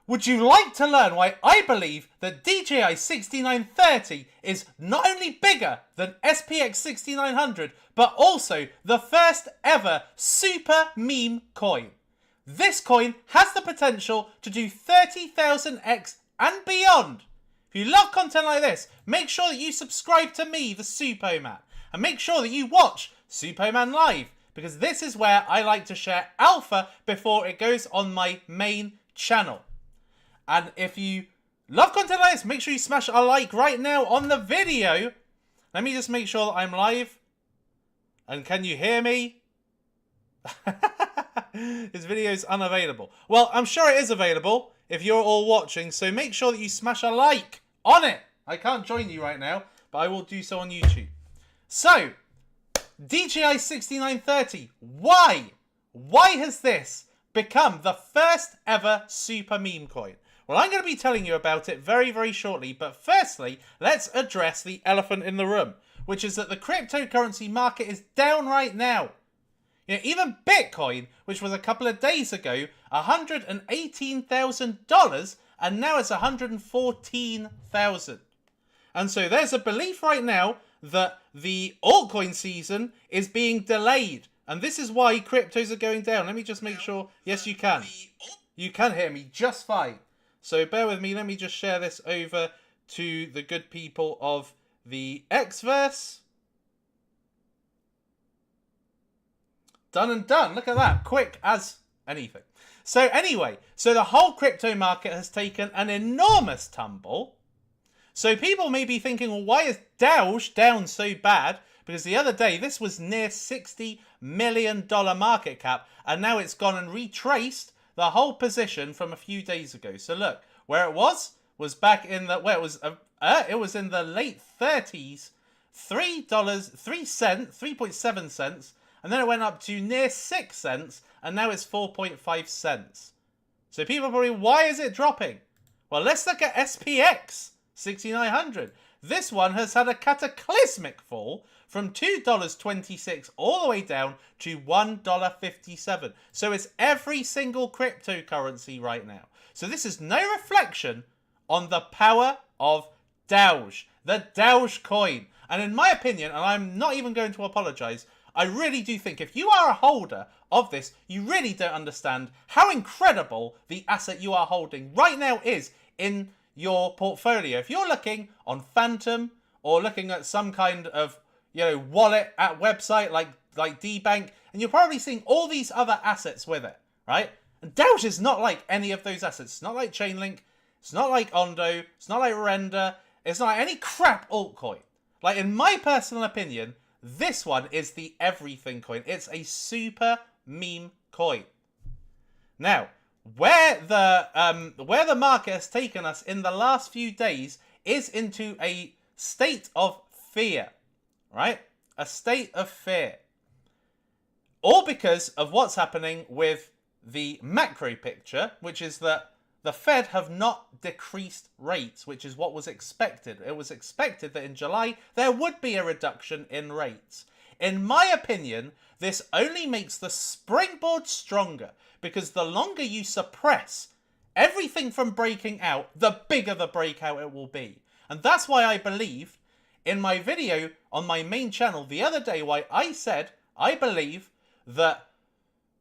Would you like to learn why I believe that DJI6930 is not only bigger than SPX6900, but also the first ever super meme coin? This coin has the potential to do 30,000x and beyond. If you love content like this, make sure that you subscribe to me, the Superman, and make sure that you watch Superman Live, because this is where I like to share alpha before it goes on my main channel. And if you love content like this, make sure you smash a like right now on the video. Let me just make sure that I'm live. And can you hear me? This video is unavailable. Well, I'm sure it is available if you're all watching, so make sure that you smash a like on it. I can't join you right now, but I will do so on YouTube. So, DJI6930, why? Why has this become the first ever super meme coin? Well, I'm going to be telling you about it very, very shortly, but firstly, let's address the elephant in the room, which is that the cryptocurrency market is down right now. You know, even Bitcoin, which was a couple of days ago $118,000, and now it's $114,000. And so there's a belief right now that the altcoin season is being delayed, and this is why cryptos are going down. Let me just make sure. Yes, you can. You can hear me just fine. So bear with me. Let me just share this over to the good people of the Xverse. Done and done. Look at that. Quick as anything. So anyway, so the whole crypto market has taken an enormous tumble. So people may be thinking, well, why is Dowge down so bad? Because the other day, this was near $60 million market cap, and now it's gone and retraced the whole position from a few days ago. So look, where it was back in the, where it was in the late 30s, $3.07 cents, and then it went up to near 6 cents, and now it's 4.5 cents. So people are probably, why is it dropping? Well, let's look at SPX6900. This one has had a cataclysmic fall from $2.26 all the way down to $1.57. So it's every single cryptocurrency right now. So this is no reflection on the power of Dowge, the Dowge coin. And in my opinion, and I'm not even going to apologize, I really do think if you are a holder of this, you really don't understand how incredible the asset you are holding right now is in your portfolio. If you're looking on Phantom or looking at some kind of, you know, wallet at website like DBank, and you're probably seeing all these other assets with it, right? And Dowge is not like any of those assets. It's not like Chainlink. It's not like Ondo. It's not like Render. It's not like any crap altcoin. Like, in my personal opinion, this one is the everything coin. It's a super meme coin. Now, where the market has taken us in the last few days is into a state of fear, right? A state of fear. All because of what's happening with the macro picture, which is that the Fed have not decreased rates, which is what was expected. It was expected that in July there would be a reduction in rates. In my opinion, this only makes the springboard stronger, because the longer you suppress everything from breaking out, the bigger the breakout it will be. And that's why I believed in my video on my main channel the other day, why I said I believe that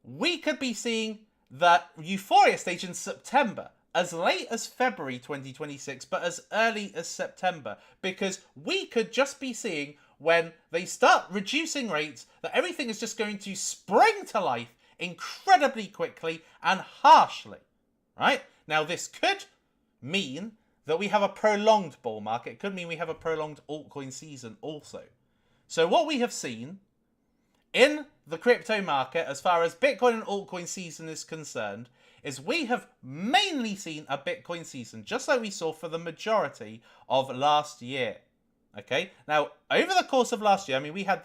we could be seeing that euphoria stage in September, as late as February 2026, but as early as September, because we could just be seeing, when they start reducing rates, that everything is just going to spring to life incredibly quickly and harshly, right? Now, this could mean that we have a prolonged bull market. It could mean we have a prolonged altcoin season also. So what we have seen in the crypto market, as far as Bitcoin and altcoin season is concerned, is we have mainly seen a Bitcoin season, just like we saw for the majority of last year. Okay, now over the course of last year, I mean, we had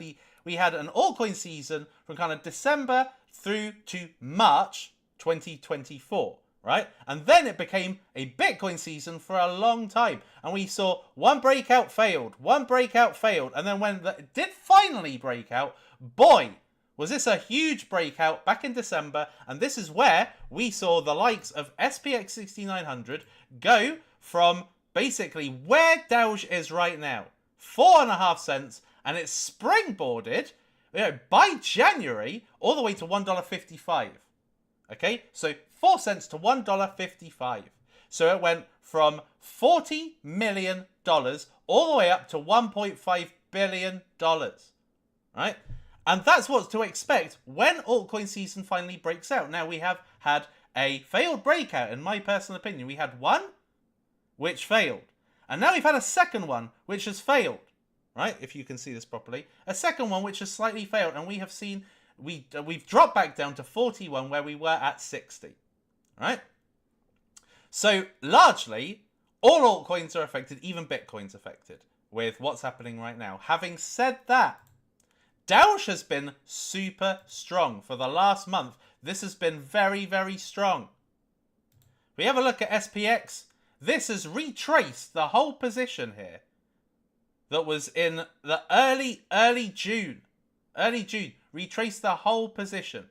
an altcoin season from kind of December through to March 2024, right? And then it became a Bitcoin season for a long time, and we saw one breakout failed, and then when it did finally break out, boy, was this a huge breakout back in December, and this is where we saw the likes of SPX6900 go from basically where Dowge is right now, 4.5 cents, and it's springboarded, by January all the way to $1.55. Okay, so 4 cents to $1.55. So it went from $40 million all the way up to $1.5 billion, right? And that's what's to expect when altcoin season finally breaks out. Now, we have had a failed breakout, in my personal opinion. We had one which failed. And now we've had a second one which has failed, right? If you can see this properly. A second one which has slightly failed. And we have seen, we've dropped back down to 41 where we were at 60, right? So, largely, all altcoins are affected, even Bitcoin's affected with what's happening right now. Having said that, Dowge has been super strong for the last month. This has been very, very strong. We have a look at SPX. This has retraced the whole position here that was in the early June. Early June. Retraced the whole position.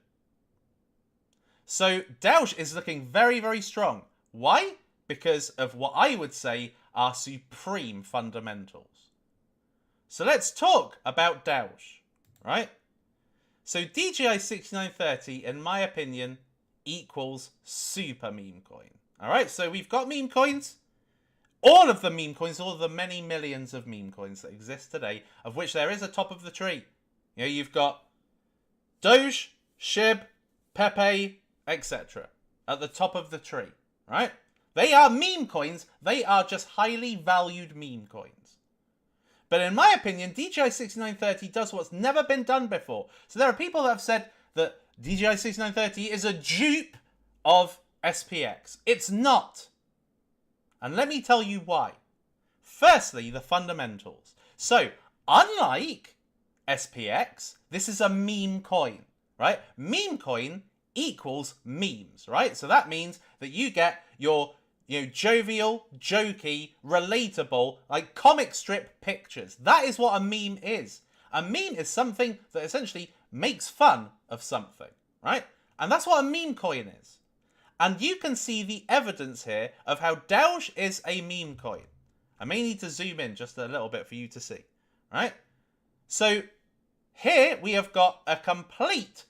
So Dowge is looking very, very strong. Why? Because of what I would say are supreme fundamentals. So let's talk about Dowge. Right? So DJI6930, in my opinion, equals super meme coin. Alright, so we've got meme coins. All of the meme coins, all of the many millions of meme coins that exist today, of which there is a top of the tree. You know, you've got Doge, SHIB, Pepe, etc. at the top of the tree. Right? They are meme coins. They are just highly valued meme coins. But in my opinion, DJI6930 does what's never been done before. So there are people that have said that DJI6930 is a dupe of SPX. It's not. And let me tell you why. Firstly, the fundamentals. So, unlike SPX, this is a meme coin, right? Meme coin equals memes, right? So that means that you get your jovial, jokey, relatable, like comic strip pictures. That is what a meme is. A meme is something that essentially makes fun of something, right? And that's what a meme coin is. And you can see the evidence here of how Dowge is a meme coin. I may need to zoom in just a little bit for you to see, right? So here we have got a complete,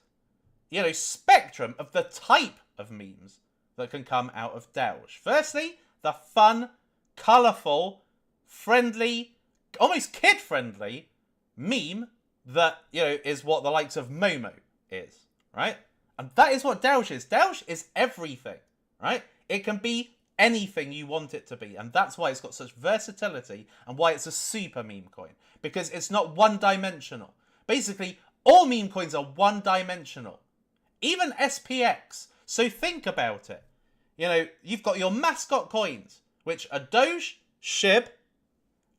spectrum of the type of memes that can come out of Dowge. Firstly, the fun, colourful, friendly, almost kid-friendly meme that, is what the likes of Momo is, right? And that is what Dowge is. Dowge is everything, right? It can be anything you want it to be. And that's why it's got such versatility and why it's a super meme coin. Because it's not one-dimensional. Basically, all meme coins are one-dimensional. Even SPX. So think about it. You've got your mascot coins, which are Doge, SHIB,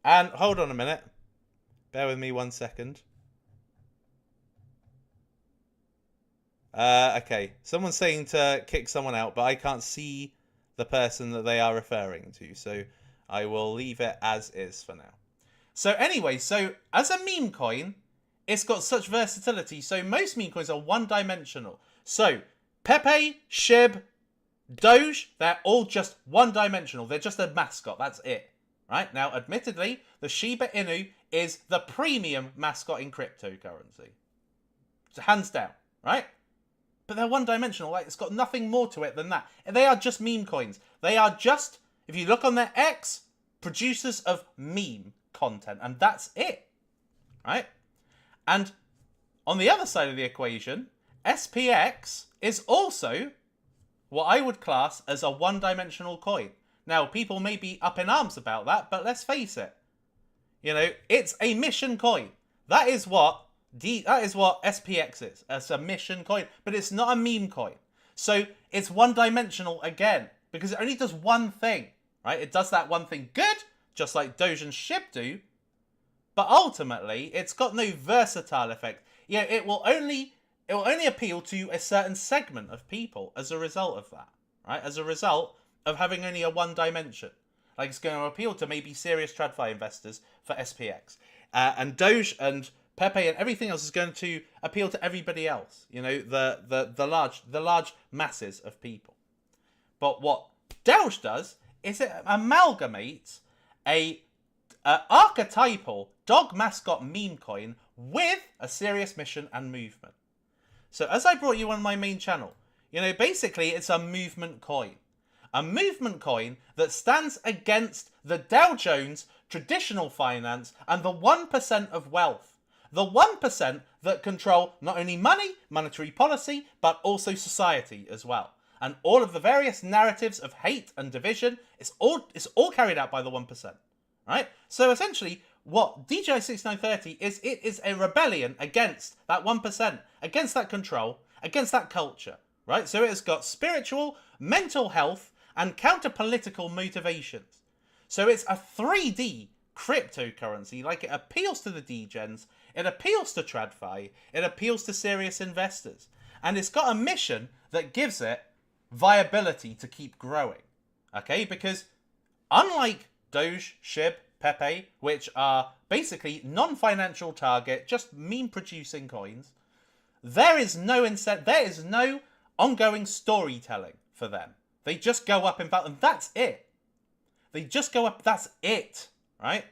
and hold on a minute. Bear with me 1 second. Okay. Someone's saying to kick someone out, but I can't see the person that they are referring to. So I will leave it as is for now. So anyway, as a meme coin, it's got such versatility. So most meme coins are one-dimensional. So Pepe, SHIB, Doge, they're all just one-dimensional. They're just a mascot. That's it. Right? Now, admittedly, the Shiba Inu is the premium mascot in cryptocurrency. Hands down. Right? But they're one-dimensional. Like, it's got nothing more to it than that. They are just meme coins. They are just, if you look on their X, producers of meme content. And that's it. Right? And on the other side of the equation, SPX is also what I would class as a one-dimensional coin. Now, people may be up in arms about that, but let's face it. It's a mission coin. That is what SPX is. It's a mission coin, but it's not a meme coin. So it's one-dimensional again, because it only does one thing, right? It does that one thing good, just like Doge and SHIB do, but ultimately, it's got no versatile effect. It will only appeal to a certain segment of people as a result of that, right? As a result of having only a one dimension. Like, it's going to appeal to maybe serious TradFi investors for SPX. And Doge and Pepe and everything else is going to appeal to everybody else. You know, the large masses of people. But what Dowge does is it amalgamates a archetypal dog mascot meme coin with a serious mission and movement. So as I brought you on my main channel, you know, basically it's a movement coin. A movement coin that stands against the Dow Jones traditional finance and the 1% of wealth. The 1% that control not only money, monetary policy, but also society as well. And all of the various narratives of hate and division, it's all carried out by the 1%. Right? So essentially, what DJI6930 is, it is a rebellion against that 1%, against that control, against that culture. Right? So it has got spiritual, mental health, and counter-political motivations. So it's a 3D cryptocurrency. Like, it appeals to the degens, it appeals to TradFi, it appeals to serious investors. And it's got a mission that gives it viability to keep growing. Okay? Because unlike Doge, SHIB, Pepe, which are basically non-financial target, just meme-producing coins, there is no ongoing storytelling for them. They just go up in value, and that's it. They just go up, that's it, right?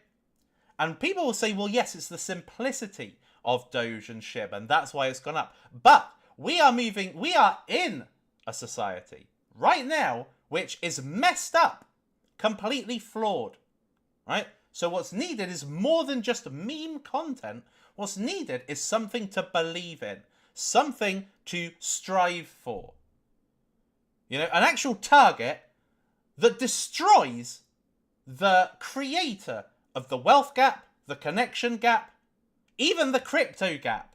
And people will say, well, yes, it's the simplicity of Doge and SHIB, and that's why it's gone up. But we are in a society right now which is messed up, completely flawed, right? So what's needed is more than just meme content. What's needed is something to believe in, something to strive for. You know, an actual target that destroys the creator of the wealth gap, the connection gap, even the crypto gap.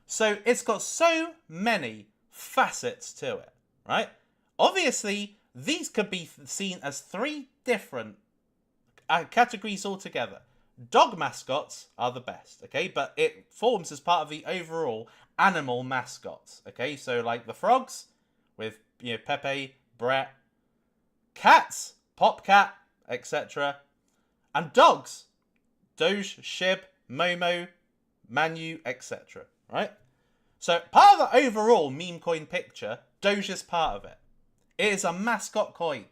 So it's got so many facets to it, right? Obviously, these could be seen as three different categories altogether. Dog mascots are the best, okay? But it forms as part of the overall animal mascots, okay? So like the frogs with, you know, Pepe, Brett, cats, Popcat, etc. And dogs, Doge, SHIB, Momo, Manu, etc. Right? So part of the overall meme coin picture, Doge is part of it. It is a mascot coin.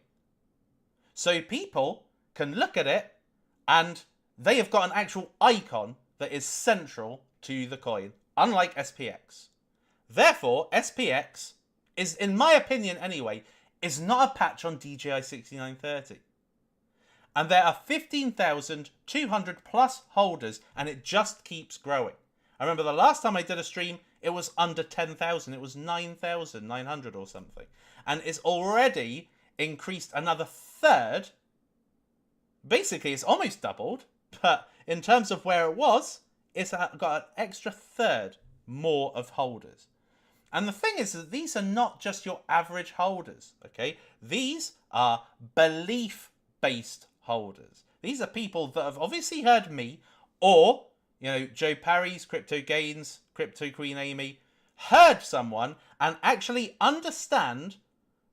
So people can look at it and they have got an actual icon that is central to the coin, unlike SPX. Therefore, SPX is, in my opinion anyway, is not a patch on DJI6930. And there are 15,200 plus holders, and it just keeps growing. I remember the last time I did a stream, it was under 10,000. It was 9,900 or something. And it's already increased another third. Basically, it's almost doubled. But in terms of where it was, it's got an extra third more of holders. And the thing is that these are not just your average holders, okay? These are belief-based holders. These are people that have obviously heard me, or, you know, Joe Parry's Crypto Gains, Crypto Queen Amy, heard someone and actually understand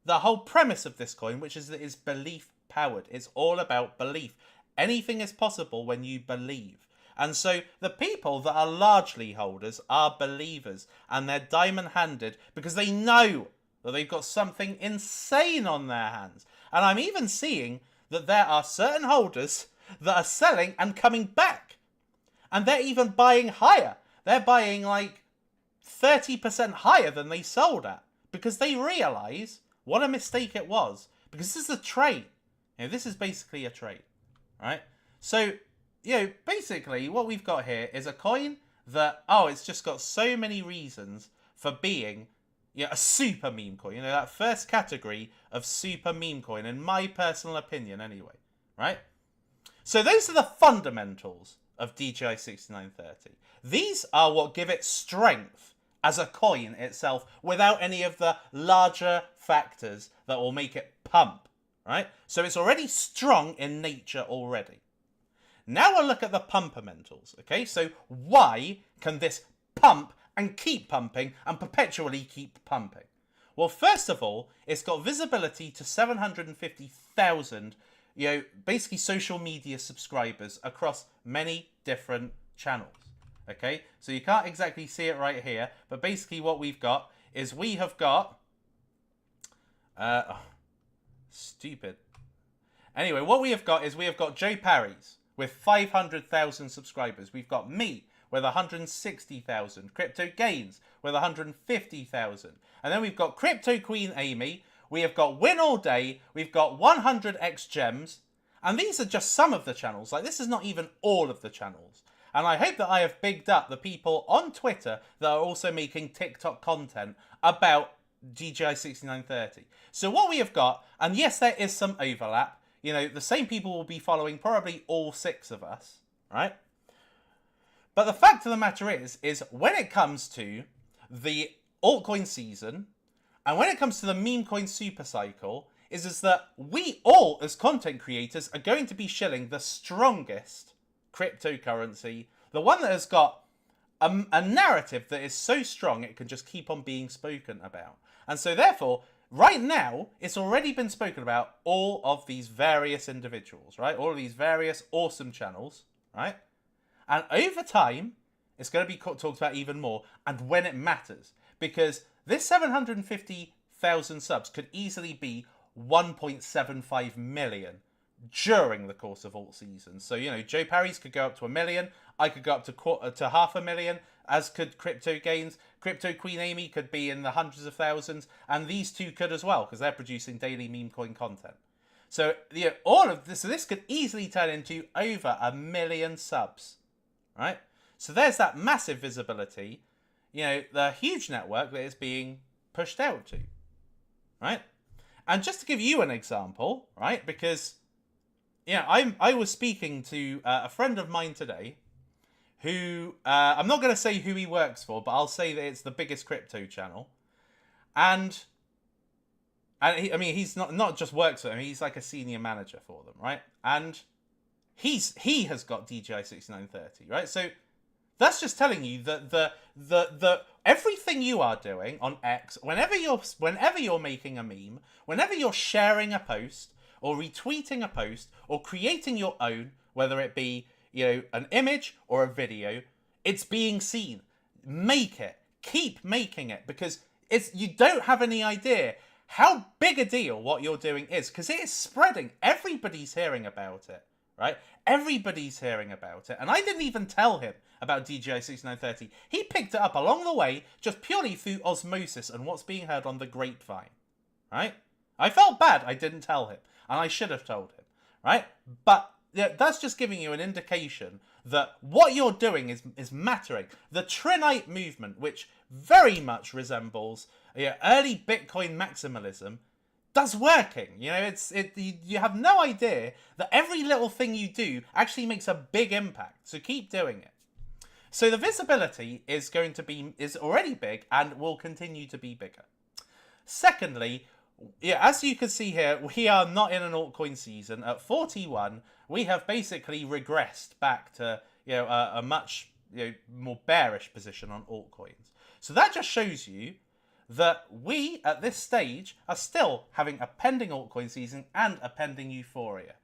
the whole premise of this coin, which is that it's belief-powered. It's all about belief. Anything is possible when you believe. And so the people that are largely holders are believers, and they're diamond-handed because they know that they've got something insane on their hands. And I'm even seeing that there are certain holders that are selling and coming back. And they're even buying higher. They're buying like 30% higher than they sold at because they realise what a mistake it was. Because this is a trade. You know, this is basically a trade, right? So, you know, basically what we've got here is a coin that, oh, it's just got so many reasons for being, you know, a super meme coin. You know, that first category of super meme coin, in my personal opinion anyway, right? So those are the fundamentals of DJI6930. These are what give it strength as a coin itself without any of the larger factors that will make it pump, right? So it's already strong in nature already. Now we'll look at the pumpermentals, okay? So why can this pump and keep pumping and perpetually keep pumping? Well, first of all, it's got visibility to 750,000, you know, basically social media subscribers across many different channels. Okay, so you can't exactly see it right here, but basically what we've got is we have got stupid. Anyway, what we have got is we have got Joe Parry's with 500,000 subscribers. We've got me with 160,000. Crypto Gains with 150,000. And then we've got Crypto Queen Amy. We have got Win All Day. We've got 100x Gems. And these are just some of the channels. Like, this is not even all of the channels. And I hope that I have bigged up the people on Twitter that are also making TikTok content about DJI6930. So what we have got, and yes, there is some overlap. You know, the same people will be following probably all 6 of us, right? But the fact of the matter is when it comes to the altcoin season, and when it comes to the meme coin super cycle, is that we all, as content creators, are going to be shilling the strongest cryptocurrency, the one that has got a narrative that is so strong it can just keep on being spoken about. And so therefore, right now, it's already been spoken about all of these various individuals, right? All of these various awesome channels, right? And over time, it's going to be talked about even more, and when it matters. Because this 750,000 subs could easily be 1.75 million during the course of alt season. So, you know, Joe Parry's could go up to 1 million. I could go up to 500,000, as could Crypto Gains. Crypto Queen Amy could be in the hundreds of thousands. And these two could as well, because they're producing daily meme coin content. So, you know, all of this, so this could easily turn into over 1 million subs, right? So there's that massive visibility, you know, the huge network that is being pushed out to, right? And just to give you an example, right, because, you know, I was speaking to a friend of mine today who, I'm not going to say who he works for, but I'll say that it's the biggest crypto channel. And he, I mean, he's not just works for them, he's like a senior manager for them, right? And he has got DJI6930, right? So that's just telling you that the everything you are doing on X, whenever you're making a meme, whenever you're sharing a post or retweeting a post or creating your own, whether it be, you know, an image or a video, it's being seen. Make it. Keep making it, because you don't have any idea how big a deal what you're doing is, because it is spreading. Everybody's hearing about it, right? Everybody's hearing about it. And I didn't even tell him about DJI6930. He picked it up along the way, just purely through osmosis and what's being heard on the grapevine, right? I felt bad I didn't tell him, and I should have told him, right? But yeah, that's just giving you an indication that what you're doing is mattering. The Trinite movement, which very much resembles early Bitcoin maximalism, that's working. You know, you have no idea that every little thing you do actually makes a big impact. So keep doing it. So the visibility is already big and will continue to be bigger. Secondly, yeah, as you can see here, we are not in an altcoin season. At 41, we have basically regressed back to, you know, a much, you know, more bearish position on altcoins. So that just shows you that we, at this stage, are still having a pending altcoin season and a pending euphoria.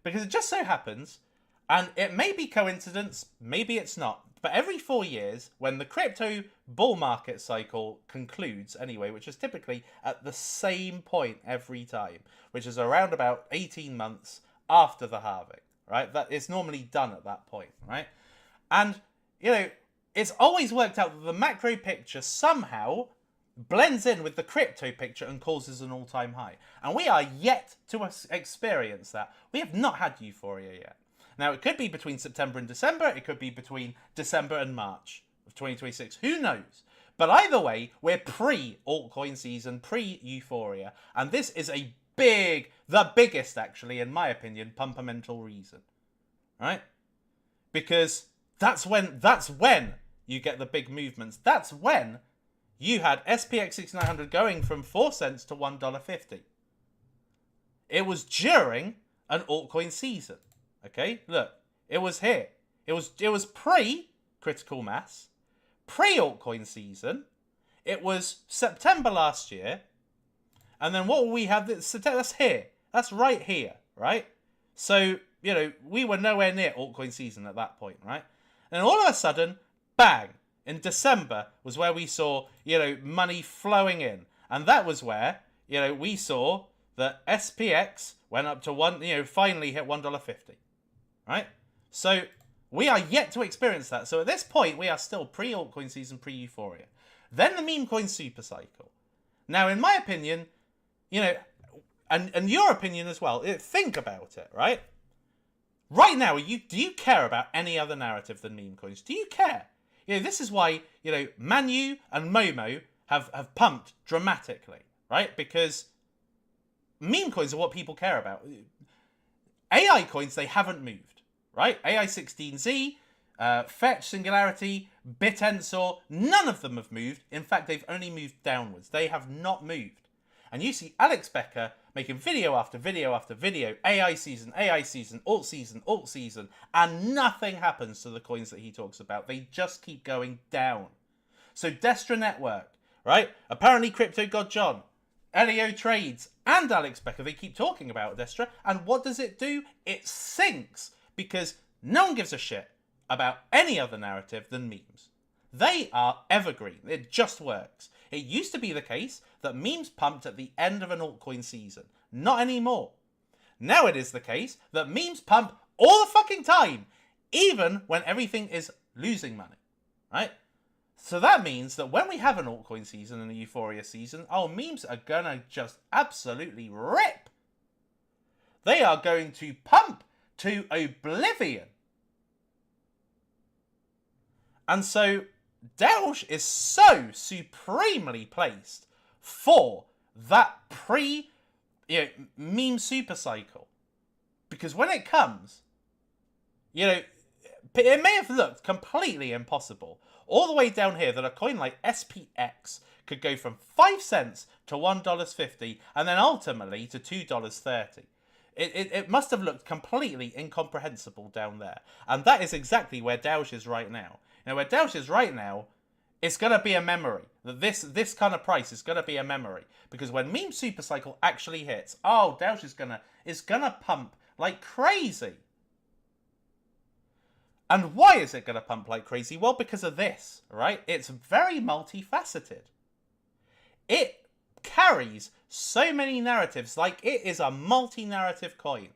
Because it just so happens, and it may be coincidence, maybe it's not, but every 4 years, when the crypto bull market cycle concludes anyway, which is typically at the same point every time, which is around about 18 months after the halving, right? That is normally done at that point, right? And, you know, it's always worked out that the macro picture somehow blends in with the crypto picture and causes an all-time high. And we are yet to experience that. We have not had euphoria yet. Now, it could be between September and December. It could be between December and March of 2026. Who knows? But either way, we're pre-altcoin season, pre-euphoria. And this is the biggest, actually, in my opinion, pumpamental reason. Right? Because that's when you get the big movements. That's when you had SPX6900 going from 4 cents to $1.50. It was during an altcoin season. Okay, look, it was here. It was pre-critical mass, pre-altcoin season. It was September last year. And then what we have, that's here. That's right here, right? So, you know, we were nowhere near altcoin season at that point, right? And all of a sudden, bang, in December was where we saw, money flowing in. And that was where, we saw that SPX went up to finally hit $1.50, right? So we are yet to experience that. So at this point, we are still pre-altcoin season, pre-euphoria. Then the meme coin super cycle. Now, in my opinion, and your opinion as well, think about it, right? Right now, do you care about any other narrative than meme coins? Do you care? This is why, Manu and Momo have pumped dramatically, right? Because meme coins are what people care about. AI coins, they haven't moved, right? AI16Z, Fetch, Singularity, BitEnsor, none of them have moved. In fact, they've only moved downwards. They have not moved. And you see Alex Becker making video after video after video, AI season, alt season, and nothing happens to the coins that he talks about. They just keep going down. So Destra Network, right? Apparently Crypto God John, Elio Trades, and Alex Becker, they keep talking about Destra. And what does it do? It sinks because no one gives a shit about any other narrative than memes. They are evergreen. It just works. It used to be the case that memes pumped at the end of an altcoin season. Not anymore. Now it is the case that memes pump all the fucking time, even when everything is losing money, right? So that means that when we have an altcoin season and a euphoria season, memes are gonna just absolutely rip. They are going to pump to oblivion. And so Dowge is so supremely placed for that meme super cycle. Because when it comes, it may have looked completely impossible all the way down here that a coin like SPX could go from 5 cents to $1.50 and then ultimately to $2.30. It must have looked completely incomprehensible down there. And that is exactly where Dowge is right now. Now, where Dowge is right now, it's going to be a memory. That this kind of price is going to be a memory. Because when meme supercycle actually hits, Dowge is gonna pump like crazy. And why is it going to pump like crazy? Well, because of this, right? It's very multifaceted. It carries so many narratives, like it is a multi-narrative coin.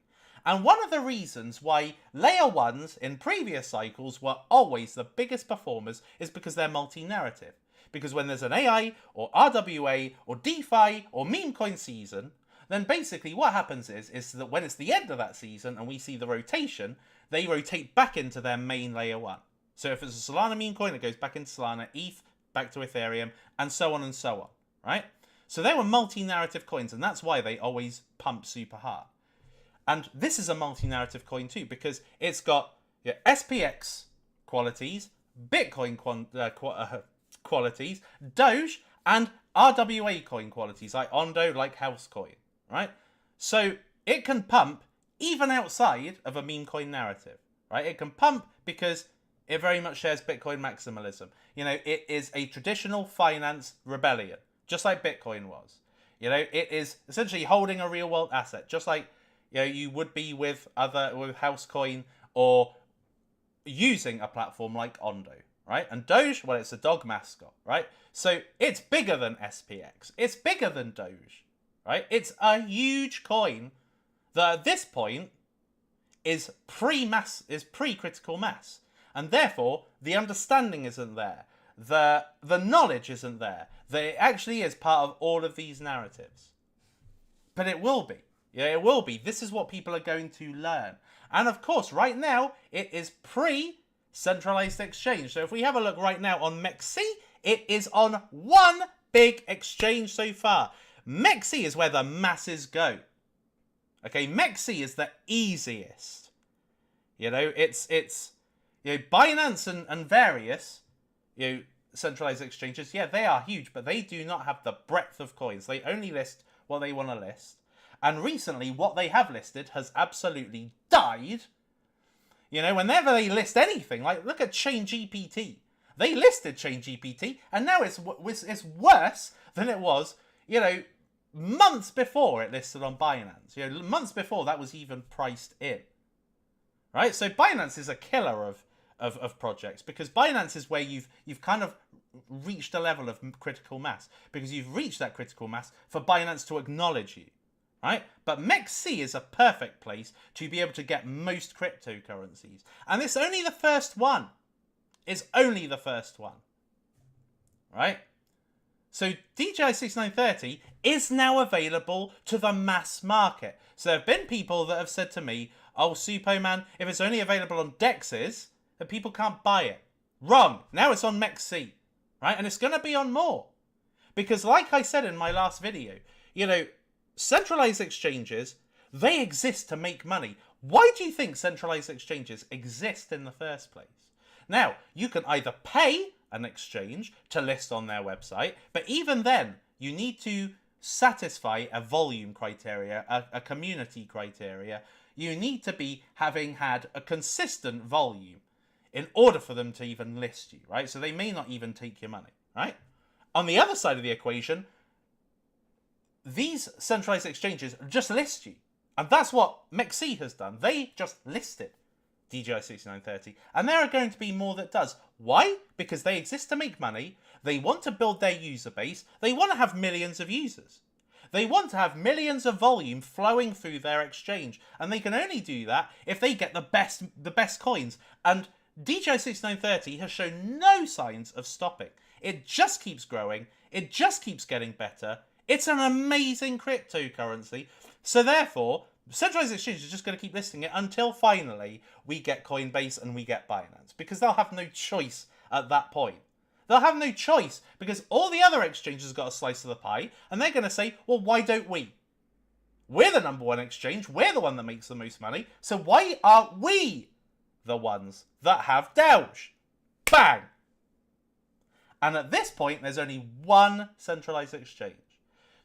And one of the reasons why layer ones in previous cycles were always the biggest performers is because they're multi-narrative. Because when there's an AI or RWA or DeFi or meme coin season, then basically what happens is that when it's the end of that season and we see the rotation, they rotate back into their main layer one. So if it's a Solana meme coin, it goes back into Solana, ETH, back to Ethereum, and so on, right? So they were multi-narrative coins, and that's why they always pump super hard. And this is a multi-narrative coin too, because it's got SPX qualities, Bitcoin qualities, Doge, and RWA coin qualities, like Ondo, like Housecoin, right? So it can pump even outside of a meme coin narrative, right? It can pump because it very much shares Bitcoin maximalism. It is a traditional finance rebellion, just like Bitcoin was. It is essentially holding a real world asset, just like you would be with Housecoin or using a platform like Ondo, right? And Doge, well, it's a dog mascot, right? So it's bigger than SPX. It's bigger than Doge, right? It's a huge coin that at this point is pre-critical mass. And therefore, the understanding isn't there. The knowledge isn't there. That it actually is part of all of these narratives. But it will be. It will be. This is what people are going to learn. And of course, right now, it is pre-centralized exchange. So if we have a look right now on MEXC, it is on one big exchange so far. MEXC is where the masses go. Okay, MEXC is the easiest. It's Binance and various centralized exchanges. Yeah, they are huge, but they do not have the breadth of coins. They only list what they want to list. And recently, what they have listed has absolutely died. Whenever they list anything, like look at ChainGPT. They listed ChainGPT, and now it's worse than it was, months before it listed on Binance. Months before that was even priced in. Right? So Binance is a killer of projects, because Binance is where you've kind of reached a level of critical mass, because you've reached that critical mass for Binance to acknowledge you, right? But MEXC is a perfect place to be able to get most cryptocurrencies, and it's only the first one. It's only the first one, right? So DJI6930 is now available to the mass market. So there have been people that have said to me, oh, Superman, if it's only available on DEXs, then people can't buy it. Wrong. Now it's on MEXC, right? And it's going to be on more. Because like I said in my last video, you know, centralized exchanges, they exist to make money. Why do you think centralized exchanges exist in the first place? Now, you can either pay an exchange to list on their website, but even then, you need to satisfy a volume criteria, a community criteria. You need to be having had a consistent volume in order for them to even list you, right? So they may not even take your money, right? On the other side of the equation, these centralized exchanges just list you. And that's what MEXC has done. They just listed DJI6930. And there are going to be more that does. Why? Because they exist to make money. They want to build their user base. They want to have millions of users. They want to have millions of volume flowing through their exchange. And they can only do that if they get the best coins. And DJI6930 has shown no signs of stopping. It just keeps growing. It just keeps getting better. It's an amazing cryptocurrency. So therefore, centralized exchanges are just going to keep listing it until finally we get Coinbase and we get Binance, because they'll have no choice at that point. They'll have no choice because all the other exchanges have got a slice of the pie, and they're going to say, well, why don't we? We're the number one exchange. We're the one that makes the most money. So why aren't we the ones that have Dowge? Bang! And at this point, there's only one centralized exchange.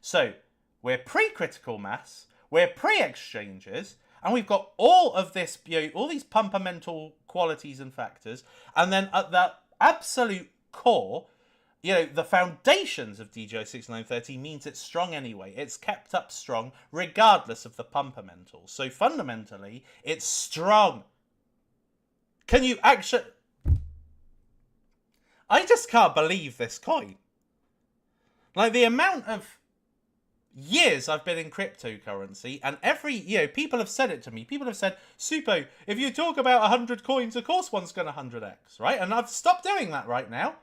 So we're pre-critical mass. We're pre-exchanges, and we've got all of this, you know, all these pumpermental qualities and factors, and then at the absolute core, you know, the foundations of DJI6930 means it's strong anyway. It's kept up strong regardless of the pumpermentals. So fundamentally, it's strong. Can you actually... I just can't believe this coin. Like, the amount of years I've been in cryptocurrency, and people have said it to me. People have said, Supo, if you talk about 100 coins, of course one's going to 100x, right? And I've stopped doing that right now.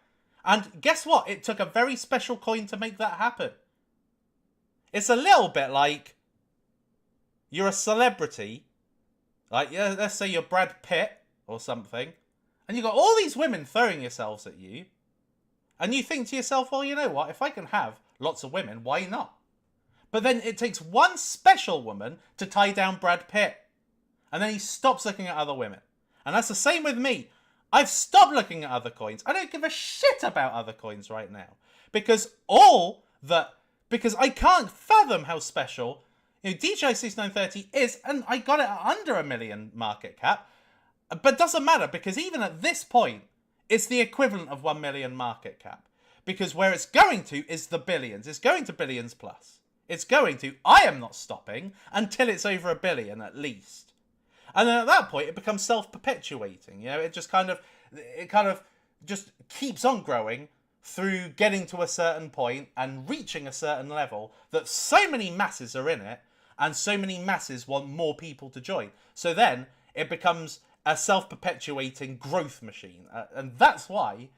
And guess what? It took a very special coin to make that happen. It's a little bit like you're a celebrity, like, yeah, let's say you're Brad Pitt or something, and you've got all these women throwing themselves at you, and you think to yourself, well, you know what? If I can have lots of women, why not? But then it takes one special woman to tie down Brad Pitt. And then he stops looking at other women. And that's the same with me. I've stopped looking at other coins. I don't give a shit about other coins right now. Because I can't fathom how special, you know, DJI6930 is, and I got it at under $1 million market cap. But it doesn't matter, because even at this point, it's the equivalent of 1 million market cap. Because where it's going to is the billions. It's going to billions plus. It's going to. I am not stopping until it's over $1 billion at least. And then at that point, it becomes self-perpetuating. You know, it kind of just keeps on growing through getting to a certain point and reaching a certain level that so many masses are in it, and so many masses want more people to join. So then it becomes a self-perpetuating growth machine. And that's why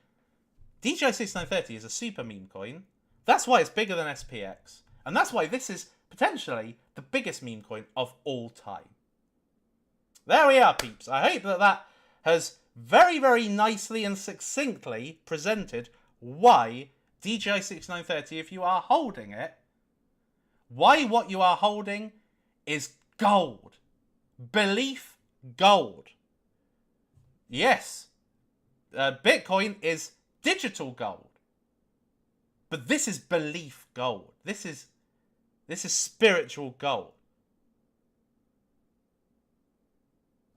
DJI6930 is a super meme coin. That's why it's bigger than SPX. And that's why this is potentially the biggest meme coin of all time. There we are, peeps. I hope that has very, very nicely and succinctly presented why DJI6930, if you are holding it, why what you are holding is gold. Belief gold. Yes, Bitcoin is digital gold. But this is belief gold. This is spiritual gold.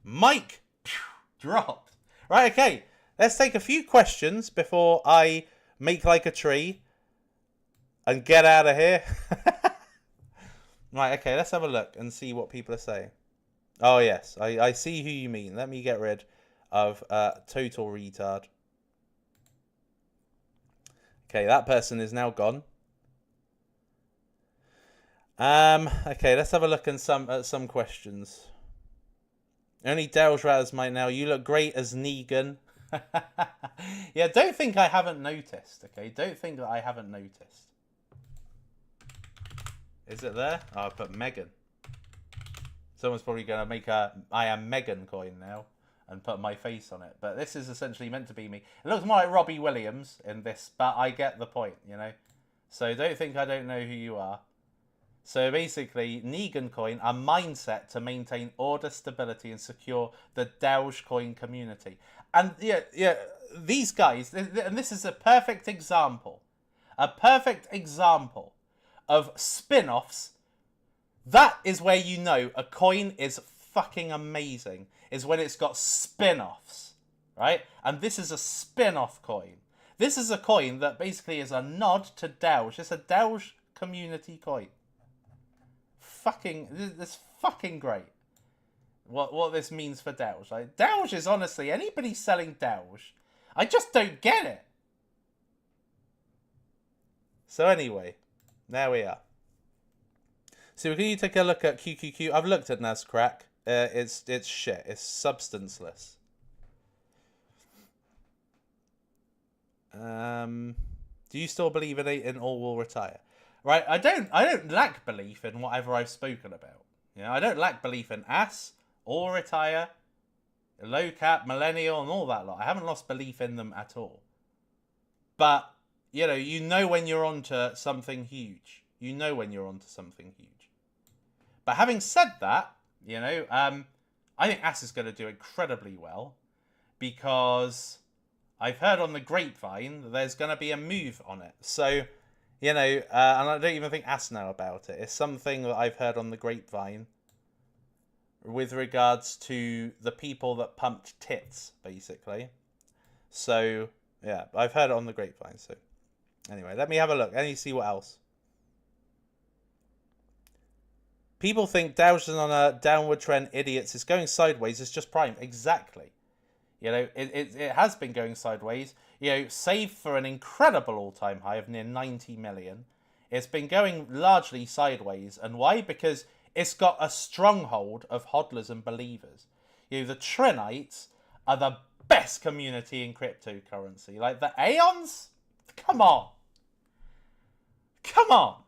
Mic dropped. Right, okay. Let's take a few questions before I make like a tree and get out of here. Right, okay, let's have a look and see what people are saying. Oh, yes, I see who you mean. Let me get rid of total retard. Okay, that person is now gone. Okay, let's have a look at some questions. Only Dowge Ratters might now. You look great as Negan. Yeah, don't think I haven't noticed, okay? Don't think that I haven't noticed. Is it there? Oh, I put Megan. Someone's probably going to make a I am Megan coin now and put my face on it. But this is essentially meant to be me. It looks more like Robbie Williams in this, but I get the point, you know? So don't think I don't know who you are. So basically, Negan coin, a mindset to maintain order, stability, and secure the Dowge coin community. And yeah, these guys, and this is a perfect example of spin-offs. That is where you know a coin is fucking amazing, is when it's got spin-offs, right? And this is a spin-off coin. This is a coin that basically is a nod to Dowge. It's a Dowge community coin. This fucking great. What this means for Dowge. Like, Dowge is honestly, anybody selling Dowge, I just don't get it. So anyway, there we are. So can you take a look at QQQ? I've looked at Nascrack. It's shit. It's substanceless. Do you still believe in all will retire? Right, I don't lack belief in whatever I've spoken about. You know, I don't lack belief in AS, All Retire, Low Cap, Millennial, and all that lot. I haven't lost belief in them at all. But, you know when you're onto something huge. You know when you're onto something huge. But having said that, I think AS is going to do incredibly well because I've heard on the grapevine that there's going to be a move on it. So, and I don't even think AS know about it. It's something that I've heard on the grapevine with regards to the people that pumped tits, basically. So, yeah, I've heard it on the grapevine. So, anyway, let me have a look. Let me see what else. People think Dowge is on a downward trend. Idiots. It's going sideways. It's just prime. Exactly. It has been going sideways. Save for an incredible all-time high of near 90 million. It's been going largely sideways. And why? Because it's got a stronghold of hodlers and believers. The Trinites are the best community in cryptocurrency. Like the Aeons? Come on. Come on.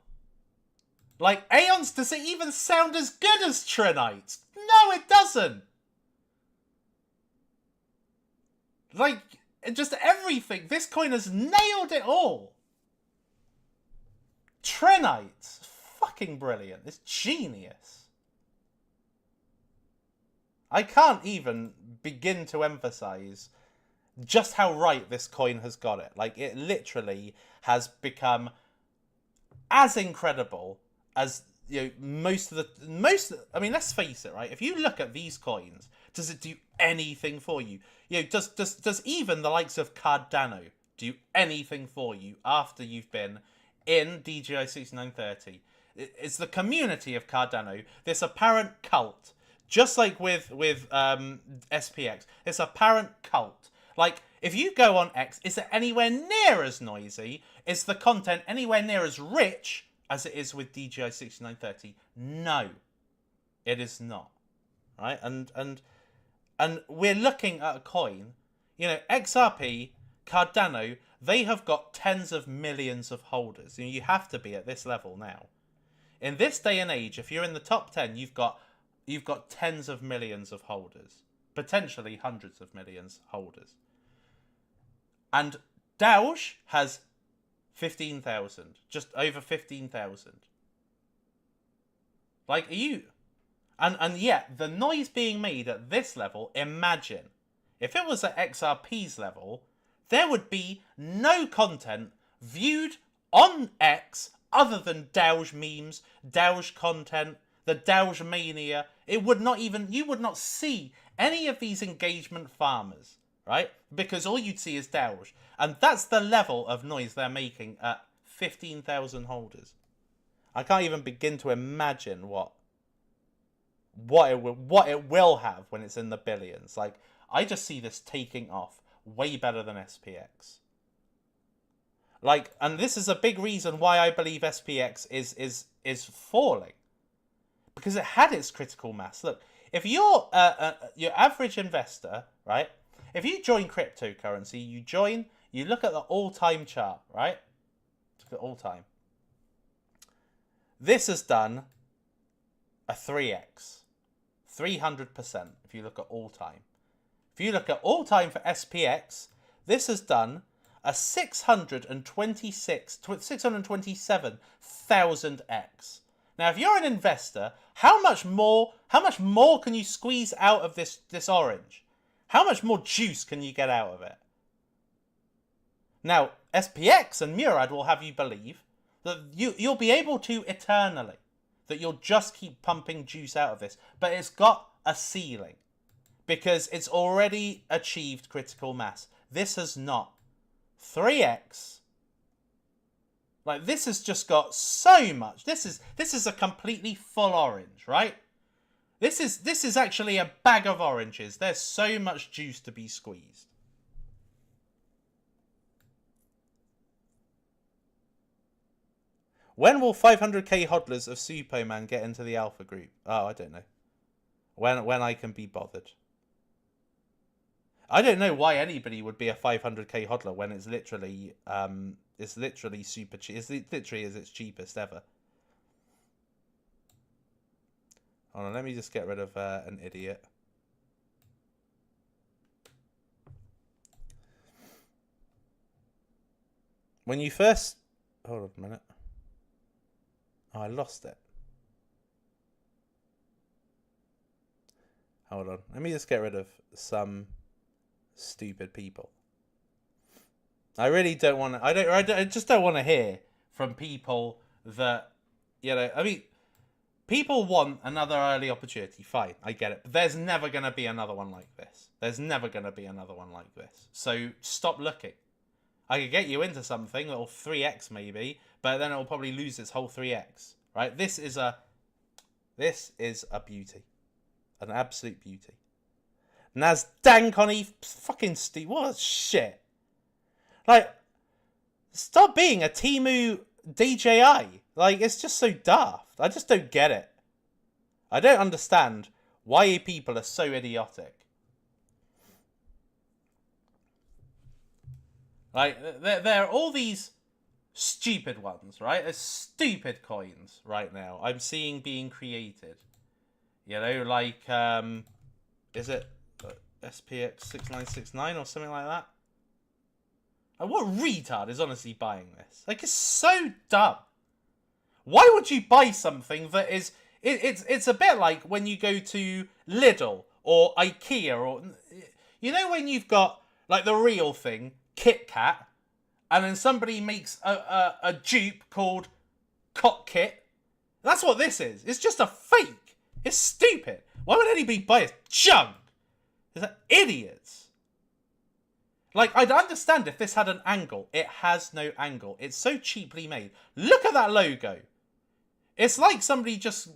Like, Aeons, does it even sound as good as Trinites? No, it doesn't. Like, just everything. This coin has nailed it all. Trinites. Fucking brilliant. It's genius. I can't even begin to emphasize just how right this coin has got it. Like, it literally has become as incredible as most. I mean, let's face it, right? If you look at these coins, does it do anything for you? Does even the likes of Cardano do anything for you after you've been in DJI6930? It's the community of Cardano, this apparent cult, just like with SPX. It's apparent cult. Like, if you go on X, is it anywhere near as noisy? Is the content anywhere near as rich as it is with DJI6930? No, it is not. Right? And we're looking at a coin, XRP, Cardano, they have got tens of millions of holders. You have to be at this level now. In this day and age, if you're in the top 10, you've got tens of millions of holders, potentially hundreds of millions holders. And Dowge has 15,000, just over 15,000. Like, are you? And yet, the noise being made at this level, imagine, if it was at XRP's level, there would be no content viewed on X other than Dowge memes, Dowge content, the Dowge mania. It would not even, you would not see any of these engagement farmers, right? Because all you'd see is Dowge. And that's the level of noise they're making at 15,000 holders. I can't even begin to imagine what it will have when it's in the billions. Like, I just see this taking off way better than SPX. Like, and this is a big reason why I believe SPX is falling, because it had its critical mass. Look, if you're your average investor, right? If you join cryptocurrency, you look at the all-time chart, right? Look at all-time. This has done a 3x, 300%. If you look at all-time, if you look at all-time for SPX, this has done a 627,000x. Now, if you're an investor, how much more can you squeeze out of this orange? How much more juice can you get out of it? Now, SPX and Murad will have you believe that you'll be able to eternally, that you'll just keep pumping juice out of this, but it's got a ceiling because it's already achieved critical mass. This has not. 3x. Like, this has just got so much. This is a completely full orange, right? This is actually a bag of oranges. There's so much juice to be squeezed. When will 500k hodlers of Superman get into the alpha group? Oh, I don't know. When I can be bothered. I don't know why anybody would be a 500k hodler when it's literally super cheap. It's literally is its cheapest ever. Hold on, let me just get rid of an idiot. When you first... Hold on a minute. Oh, I lost it. Hold on. Let me just get rid of some stupid people. I really don't want to... I just don't want to hear from people that... You know, I mean... People want another early opportunity. Fine, I get it. But there's never going to be another one like this. There's never going to be another one like this. So stop looking. I could get you into something that'll 3x maybe, but then it'll probably lose its whole 3x. Right? This is a beauty. An absolute beauty. Naz Dankoni fucking Steve. What shit. Like, stop being a Temu DJI. Like, it's just so daft. I just don't get it. I don't understand why people are so idiotic. Like, there are all these stupid ones, right? There's stupid coins right now I'm seeing being created. You know, like, is it SPX6960 or something like that? Like, what retard is honestly buying this? Like, it's so dumb. Why would you buy something that is... It's a bit like when you go to Lidl or IKEA or... You know when you've got, like, the real thing, Kit Kat, and then somebody makes a dupe called Cock-Kit? That's what this is. It's just a fake. It's stupid. Why would anybody buy it? Junk. Is that idiots? Like, I'd understand if this had an angle. It has no angle. It's so cheaply made. Look at that logo. It's like somebody just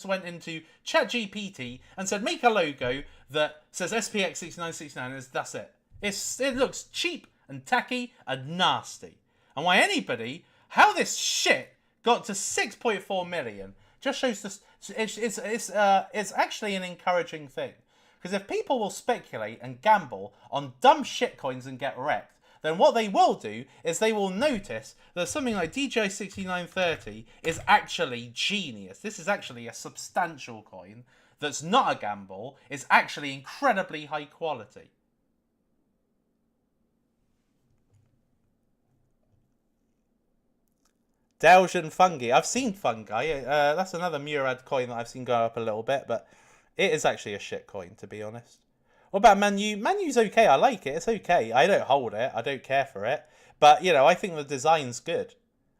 went into ChatGPT and said, make a logo that says SPX6960, and that's it. It looks cheap and tacky and nasty. And why anybody, how this shit got to 6.4 million just shows this. It's actually an encouraging thing. Because if people will speculate and gamble on dumb shitcoins and get wrecked, then what they will do is they will notice that something like DJI6930 is actually genius. This is actually a substantial coin that's not a gamble. It's actually incredibly high quality. Dowge and Fungi. I've seen Fungi. That's another Murad coin that I've seen go up a little bit, but it is actually a shit coin, to be honest. What about Manu? Manu's okay. I like it. It's okay. I don't hold it. I don't care for it. But, you know, I think the design's good.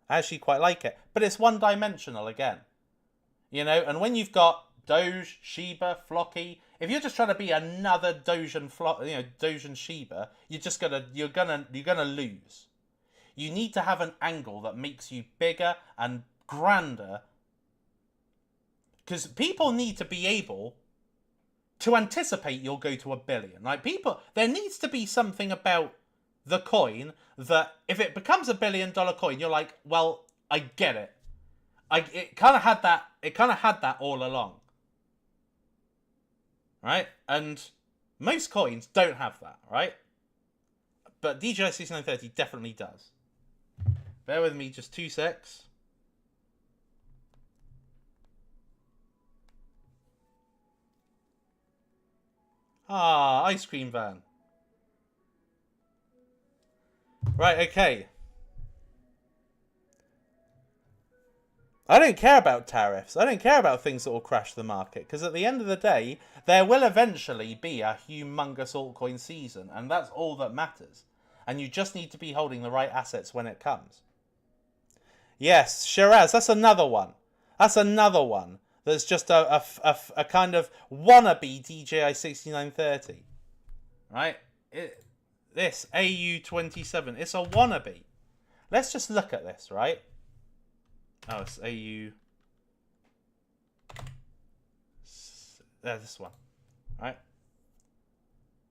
I actually quite like it. But it's one-dimensional again. You know, and when you've got Doge, Shiba, Flocky, if you're just trying to be another Doge and Doge and Shiba, you're gonna lose. You need to have an angle that makes you bigger and grander. Because people need to be able to anticipate you'll go to 1 billion. Like, people, there needs to be something about the coin that if it becomes $1 billion coin, you're like, well, I get it. It kind of had that all along. Right? And most coins don't have that, right? But DJI6930 definitely does. Bear with me just 2 secs. Ah, ice cream van. Right, okay. I don't care about tariffs. I don't care about things that will crash the market. Because at the end of the day, there will eventually be a humongous altcoin season. And that's all that matters. And you just need to be holding the right assets when it comes. Yes, Shiraz, that's another one. That's another one. That's just a kind of wannabe DJI6930. Right? This AU27. It's a wannabe. Let's just look at this, right? Oh, it's AU. There's this one. Right?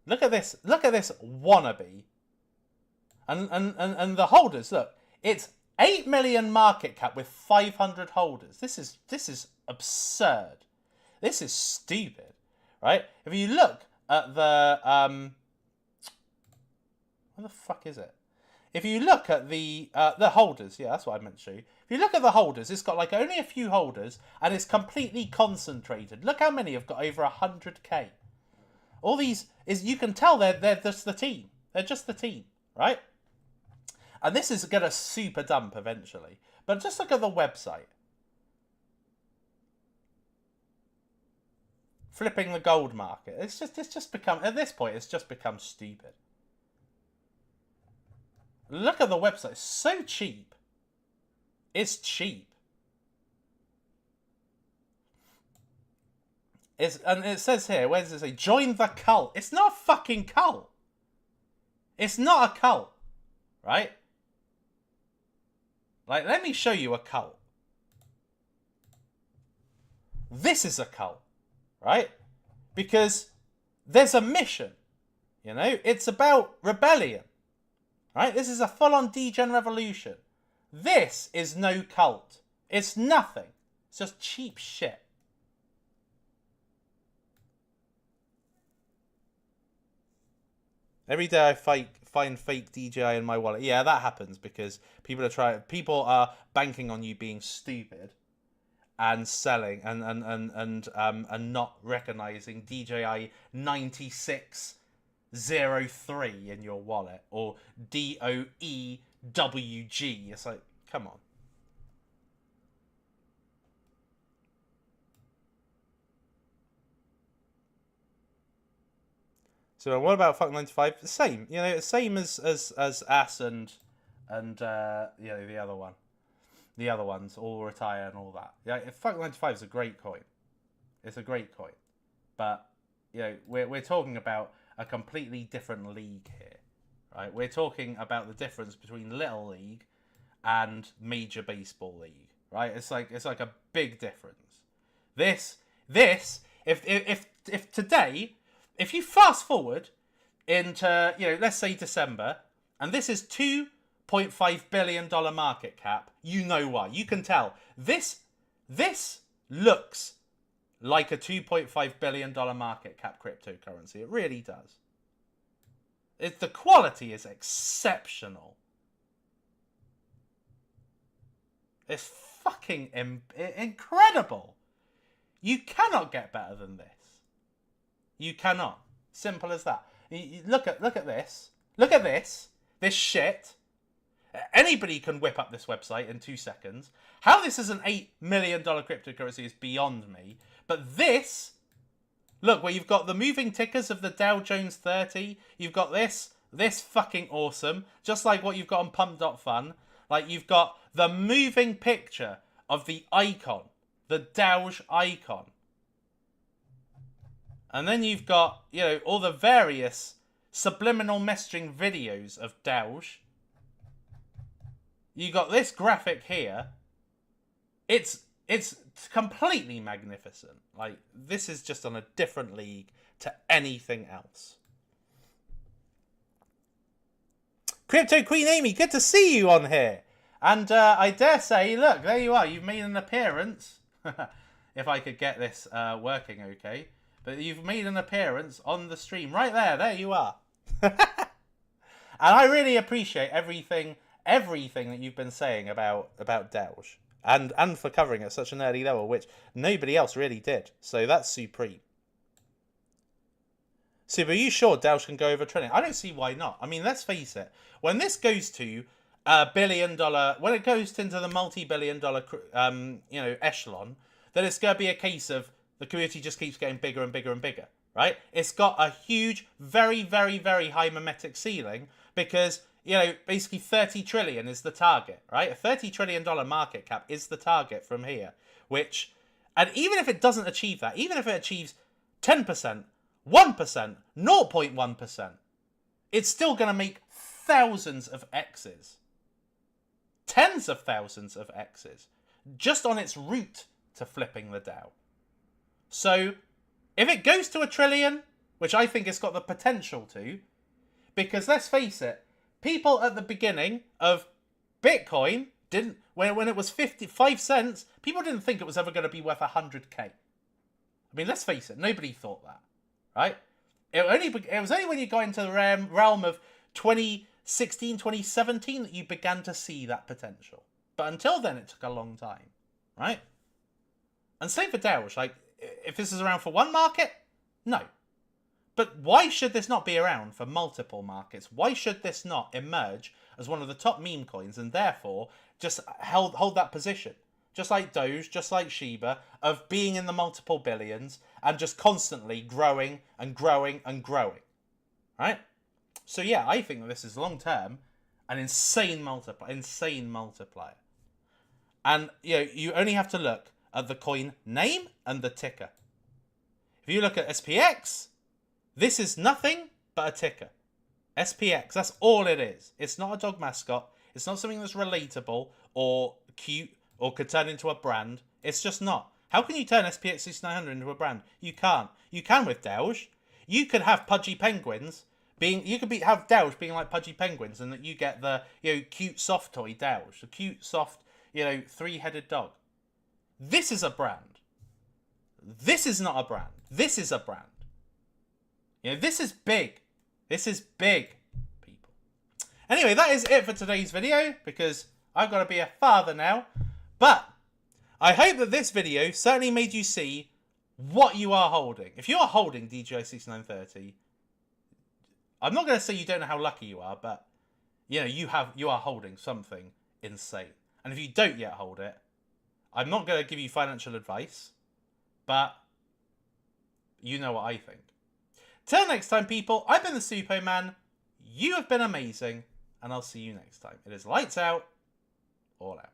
Look at this. Look at this wannabe. And the holders, look. It's 8 million market cap with 500 holders. This is absurd. This is stupid, right? If you look at the where the fuck is it? If you look at the holders, yeah, that's what I meant to show you. If you look at the holders, it's got like only a few holders and it's completely concentrated. Look how many have got over 100k. All these you can tell they're just the team. They're just the team, right? And this is gonna super dump eventually. But just look at the website. Flipping the gold market. It's just become, at this point, it's just become stupid. Look at the website. It's so cheap. It's cheap. And it says here, where does it say? Join the cult. It's not a fucking cult. It's not a cult. Right? Like, let me show you a cult. This is a cult. Right? Because there's a mission. You know? It's about rebellion. Right? This is a full-on degen revolution. This is no cult. It's nothing. It's just cheap shit. Every day I find fake DJI in my wallet. Yeah, that happens because people are banking on you being stupid and selling and not recognizing DJI6930 in your wallet or DOEWG. It's like, come on. So what about Fuck 95? The same, you know, same as Ass and you know, the other one. The other ones all retire and all that. Yeah, Fuck 95 is a great coin. It's a great coin. But, you know, we're talking about a completely different league here. Right? We're talking about the difference between Little League and Major Baseball League. Right? It's like a big difference. This if today, if you fast forward into, you know, let's say December, and this is $2.5 billion market cap, you know why. You can tell. This looks like a $2.5 billion market cap cryptocurrency. It really does. The quality is exceptional. It's fucking incredible. You cannot get better than this. You cannot. Simple as that. Look at this. Look at this. This shit. Anybody can whip up this website in 2 seconds. How this is an $8 million cryptocurrency is beyond me. But this, look, where you've got the moving tickers of the Dow Jones 30. You've got this fucking awesome. Just like what you've got on pump.fun. Like, you've got the moving picture of the icon. The Dowge icon. And then you've got, you know, all the various subliminal messaging videos of Dowge. You got this graphic here. It's completely magnificent. Like, this is just on a different league to anything else. Crypto Queen Amy, good to see you on here. And I dare say, look, there you are. You've made an appearance. If I could get this working okay. But you've made an appearance on the stream. Right there. There you are. And I really appreciate everything that you've been saying about Dowge. And for covering at such an early level, which nobody else really did. So that's supreme. Super, are you sure Dowge can go over $1 trillion? I don't see why not. I mean, let's face it. When this goes to $1 billion, when it goes into the multi-billion-dollar, echelon, then it's going to be a case of the community just keeps getting bigger and bigger and bigger, right? It's got a huge, very, very, very high mimetic ceiling because, basically 30 trillion is the target, right? A $30 trillion market cap is the target from here, and even if it doesn't achieve that, even if it achieves 10%, 1%, 0.1%, it's still going to make thousands of X's. Tens of thousands of X's. Just on its route to flipping the Dow. So, if it goes to $1 trillion, which I think it's got the potential to, because let's face it, people at the beginning of Bitcoin didn't, when it was 55 cents, people didn't think it was ever going to be worth 100k. I mean, let's face it, nobody thought that. Right? It was only when you got into the realm of 2016, 2017 that you began to see that potential. But until then, it took a long time. Right? And same for Dowge. Like, if this is around for one market, no. But why should this not be around for multiple markets? Why should this not emerge as one of the top meme coins and therefore just hold that position? Just like Doge, just like Shiba, of being in the multiple billions and just constantly growing and growing and growing. Right? So yeah, I think that this is long term an insane multiplier. And you only have to look at the coin name and the ticker. If you look at SPX, this is nothing but a ticker. SPX, that's all it is. It's not a dog mascot. It's not something that's relatable or cute or could turn into a brand. It's just not. How can you turn SPX6900 into a brand? You can't. You can with Dowge. You could have pudgy penguins have Dowge being like pudgy penguins, and that you get the cute soft toy Dowge, the cute soft 3-headed dog. This is a brand. This is not a brand. This is a brand. This is big. This is big, people. Anyway, that is it for today's video because I've got to be a father now. But I hope that this video certainly made you see what you are holding. If you are holding DJI6930, I'm not going to say you don't know how lucky you are, but you are holding something insane. And if you don't yet hold it, I'm not going to give you financial advice, but you know what I think. Till next time, people, I've been the Superman. You have been amazing, and I'll see you next time. It is lights out, all out.